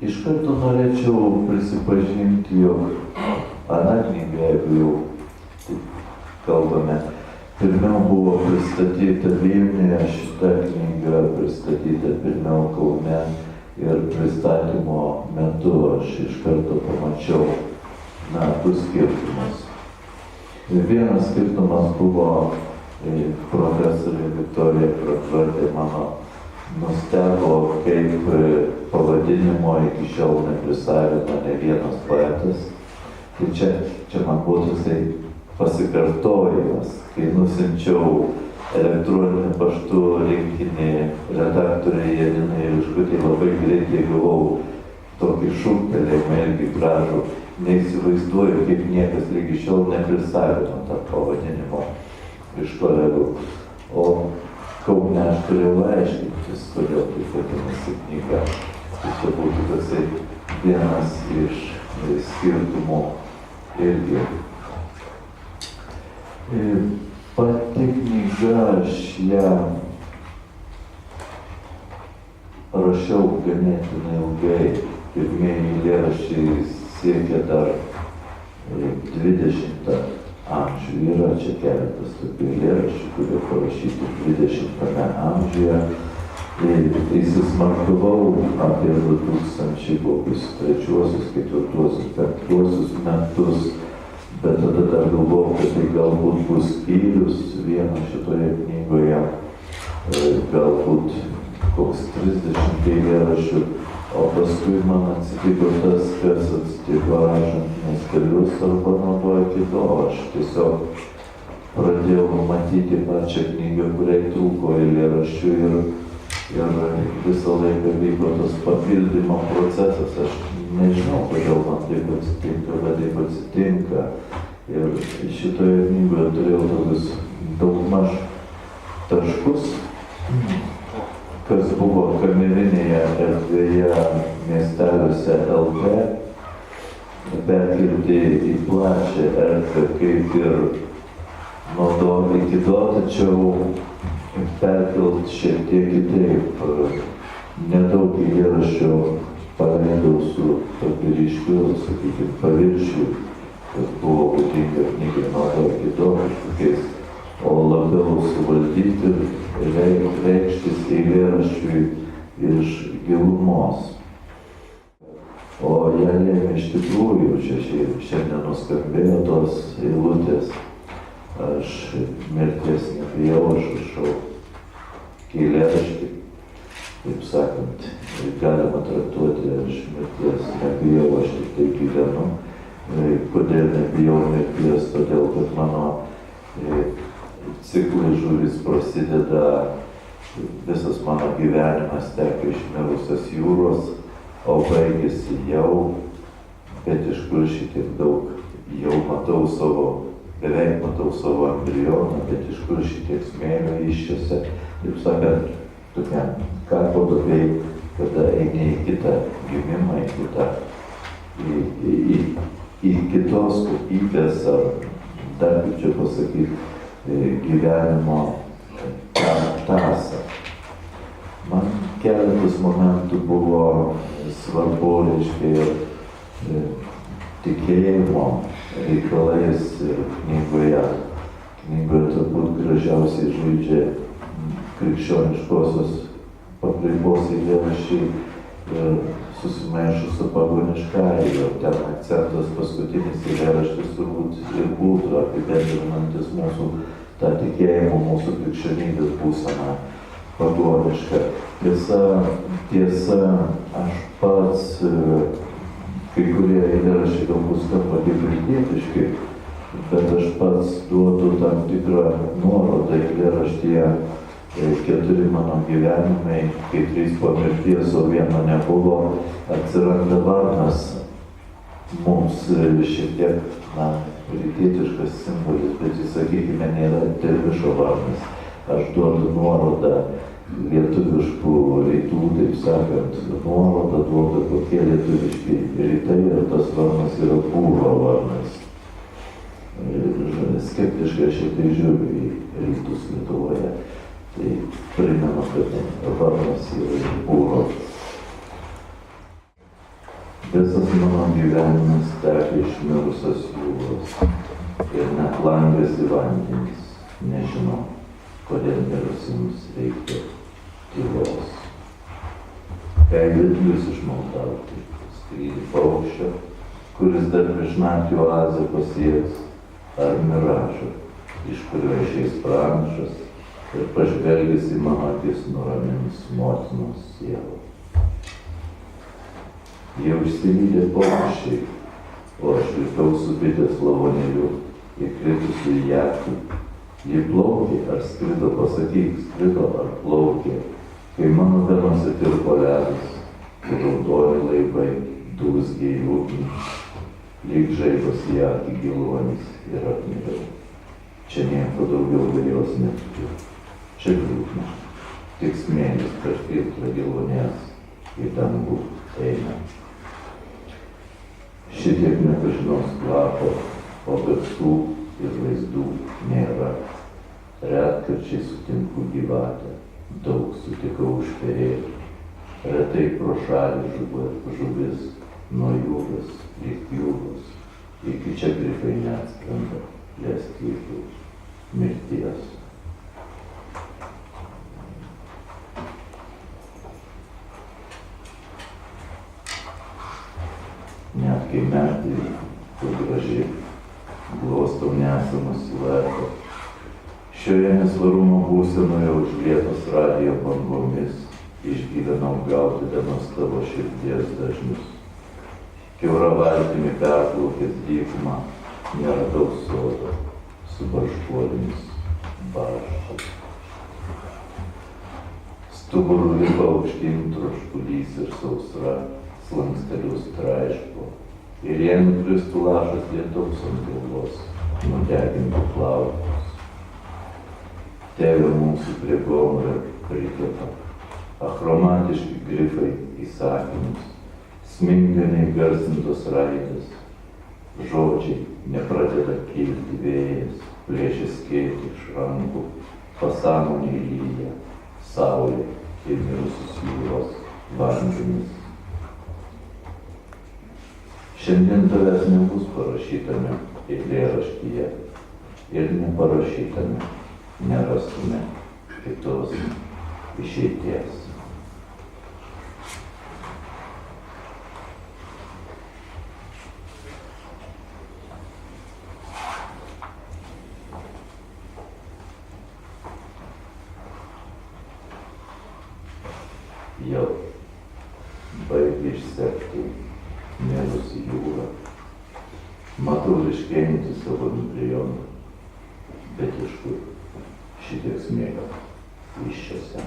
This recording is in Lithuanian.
Iš karto norėčiau prisipažinti, jog aną knygą, jeigu jau kalbame, pirmiau buvo pristatyta Vilniuje, šita knyga pristatyta pirmiau Kaune ir pristatymo metu aš iš karto pamačiau du skirtumus. Vienas skirtumas buvo profesorė Viktorija Pratvardė mano nustebo, kaip pavadinimo iki šiol neprisavino ne vienas poetas. Tai čia man buvo toksai pasikartojimas, kai nusinčiau elektroniniu paštu rinkinį redaktorė Janinai Riškutei, labai greitai gavau tokį šūktelėjimą irgi gražų. Neįsivaizduoju, kaip niekas lygi šiol neprisavino tą pavadinimo iš kolegų. O Kaune aš turėjau aiškintis, kodėl taip vadinasi knyga. Tai čia būtų toksai vienas iš skirtumų irgi. Pati knyga, aš ją rašiau ganėtinai ilgai. Pirmieji eilėraščiai siekia dar 20 amžių. Yra čia keletas tokių eilėraščių, kurie parašyti 20 amžiuje. Įsismarkavau apie 2003, 2004, 2005 metus, bet tada dar galvojau, kad tai galbūt bus skyrius vieno šitoje knygoje, galbūt koks 30 eilėraščių, o paskui man atsitiko tas, kas atsitiko rašant miestelius arba naudoja kito. Aš tiesiog pradėjau matyti pačią knygą, kuriai trūko eilėraščių ir visą laiką vyko tas papildymo procesas. Aš nežinau, kodėl man taip atsitinka, bet taip atsitinka. Ir šitoje knygoje turėjau tokius daugmaž taškus, kas buvo kamerinėje erdvėje miesteliuose LT, perkelti į plačią erdvę kaip ir nuo iki to, tačiau perkelt šiek tiek kitaip. Nedaug eilėraščių paleidau su tokiu ryškiu, sakykime, paviršiu, kas buvo būdinga knygai nuo iki to kažkokiais, o labiau suvaldyti ir reikštis eilėraščiui iš gilumos. O ją lėmė iš tikrųjų, čia šiandien nuskambėjo tos eilutės. Aš mirties nebijau, aš rašau eilėraštį. Taip sakant, galima traktuoti, aš mirties nebijau, aš tik tai gyvenu. Kodėl nebijau mirties? Todėl, kad mano ciklai žuvys prasideda, visas mano gyvenimas teka iš mirusios jūros, o baigėsi jau, bet iš kur šitiek daug, jau beveik matau savo embrioną, bet iš kur šitiek smėlio iščiose. Taip sakant, tokiam karpo duobėj, kada eini į kitą gimimą, į kitos kokybės, ar dar kaip čia pasakyti, gyvenimo tąsą. Man keletas momentų buvo svarbu, reiškia, tikėjimo reikalais ir knygoje. Knygoje turbūt gražiausiai žaidžia krikščioniškosios pakraipos eilėraščiai susimaišo su pagoniškąja, ir ten akcentas paskutinis eilėraštis turbūt ir būtų apibendrinantis mūsų tą tikėjimo, mūsų krikščionybės būseną pagonišką. Tiesa, aš pats, kai kurie eilėraščiai galbūt skamba hibridietiškai, bet aš pats duodu tam tikrą nuorodą eilėraštyje 4 mano gyvenimai, kai 3 po mirties, o vieno nebuvo, atsiranda varnas. Mums šiek tiek, rytietiškas simbolis, bet jis, sakykime, nėra Dervišo varnas. Aš duodu nuorodą lietuviškų rytų, taip sakant, nuorodą duodu kokie lietuviški rytai, ir tas varnas yra Būro varnas. Skeptiškai šiek tiek žiūriu į rytus Lietuvoje. Tai primenu, kad varnas yra Būro. Visas mano gyvenimas teka iš mirusios jūros ir net langas į vandenis. Nežinau, kodėl mirusiems reikia tylos. Kai vedlius išmaldauti, skrydį paukščio, kuris dar prieš naktį oazę pasieks, ar miražą, iš kurio išeis pranašas ir pažvelgęs į mano akis nuramins motinos sielą. Jie užsivylė paukščiai, o aš likau su bitės lavonėliu, įkritusiu į akį. Ji plaukė ar skrido, pasakyk, skrido ar plaukė, kai mano venose tirpo ledas, kai raudoni laivai dūzgė į ugnį, lyg žaibas į akį giluonis ir apmiriau. Čia nieko daugiau galėjos nebūti. Čia liūdna, tik smėlis per filtrą gilonės į dangų eina. Šitiek nepažinos kvapo, o garsų ir vaizdų nėra. Retkarčiai sutinku gyvatę, daug sutikau užperėti. Retai pro šalį žuvis, nuo jūros lyg jūros, iki čia grifai neatskrenda, lestyklų mirties. Net kai metai, kur gražiai glostau nesamą siluetą, šioje nesvarumo būsenoje užlietos radijo bangomis išgyvenau gaudydamas tavo širdies dažnius. Kiaura valtimi perplaukęs dykumą, neradau sodo su barškuolimis barščiais. Stuburu lipa aukštyn troškulys ir sausra, slankstelius traiško, ir jei nukristų lašas lietaus ant galvos, nudegintų plaukus. Tėve mūsų prie gomurio prikepa, achromatiški grifai į sakinius, sminganiai garsintos raidės, žodžiai nepradeda kilti vėjas, plėšia skėtį iš rankų, pasąmonė lyja, saulė ir mirusius jūros vandenis. Šiandien tavęs nebus parašytame eilėraštyje ir neparašytame nerastume kitos išeities. Jau baigė išsekti mėlusi jūra, matau ryškėjantį savo embrioną, bet iš kur šitiek smėlio iščiose.